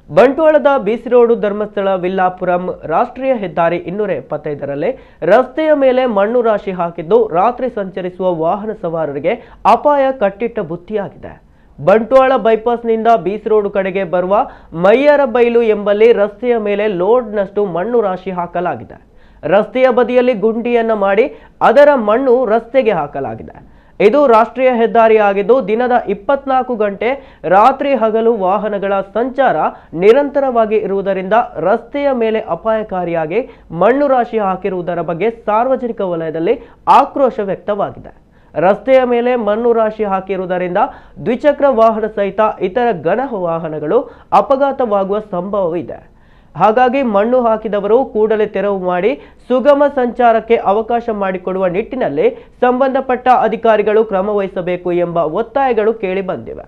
ಬಂಟ್ವಾಳದ ಬಿಸಿ road Dharmasthala Villupuram ರಾಷ್ಟ್ರೀಯ ಹೆದ್ದಾರಿ 275ರಲ್ಲಿ ರಸ್ತೆಯ ಮೇಲೆ ಮಣ್ಣು ರಾಶಿ ಹಾಕಿದ್ದು ರಾತ್ರಿ ಸಂಚರಿಸುವ ವಾಹನ ಸವಾರರಿಗೆ ಅಪಾಯ ಕಟ್ಟಿಟ್ಟ ಬುತ್ತಿಯಾಗಿದೆ. ಬಂಟ್ವಾಳ ಬೈಪಾಸ್ನಿಂದ ಬಿಸಿ ರೋಡ್ ಕಡೆಗೆ ಬರುವ ಮಯ್ಯರಬೈಲು ಎಂಬಲ್ಲಿ ರಸ್ತೆಯ ಮೇಲೆ ಲೋಡ್ನಷ್ಟು ಮಣ್ಣು ರಾಶಿ ಹಾಕಲಾಗಿದೆ. ರಸ್ತೆಯ ಬದಿಯಲ್ಲಿ ಗುಂಡಿಯನ್ನ ಮಾಡಿ ಅದರ ಮಣ್ಣು ರಸ್ತೆಗೆ ಹಾಕಲಾಗಿದೆ. ಇದು ರಾಷ್ಟ್ರೀಯ ಹೆದ್ದಾರಿ ಆಗಿದ್ದು ದಿನದ 24 ಗಂಟೆ ರಾತ್ರಿ ಹಗಲು ವಾಹನಗಳ ಸಂಚಾರ ನಿರಂತರವಾಗಿ ಇರುವುದರಿಂದ ರಸ್ತೆಯ ಮೇಲೆ ಅಪಾಯಕಾರಿಯಾಗಿ ಮಣ್ಣು ರಾಶಿ ಹಾಕಿರುವುದರ ಬಗ್ಗೆ ಸಾರ್ವಜನಿಕ ವಲಯದಲ್ಲಿ ಆಕ್ರೋಶ ವ್ಯಕ್ತವಾಗಿದೆ. ರಸ್ತೆಯ ಮೇಲೆ ಮಣ್ಣು ರಾಶಿ ಹಾಕಿರುವುದರಿಂದ ದ್ವಿಚಕ್ರ ವಾಹನ ಸಹಿತ ಇತರ ಘನ ವಾಹನಗಳು ಅಪಘಾತವಾಗುವ ಸಂಭವವಿದೆ. ಹಾಗಾಗಿ ಮಣ್ಣು ಹಾಕಿದವರು ಕೂಡಲೇ ತೆರವು ಮಾಡಿ ಸುಗಮ ಸಂಚಾರಕ್ಕೆ ಅವಕಾಶ ಮಾಡಿಕೊಡುವ ನಿಟ್ಟಿನಲ್ಲಿ ಸಂಬಂಧಪಟ್ಟ ಅಧಿಕಾರಿಗಳು ಕ್ರಮ ವಹಿಸಬೇಕು ಎಂಬ ಒತ್ತಾಯಗಳು ಕೇಳಿ ಬಂದಿವೆ.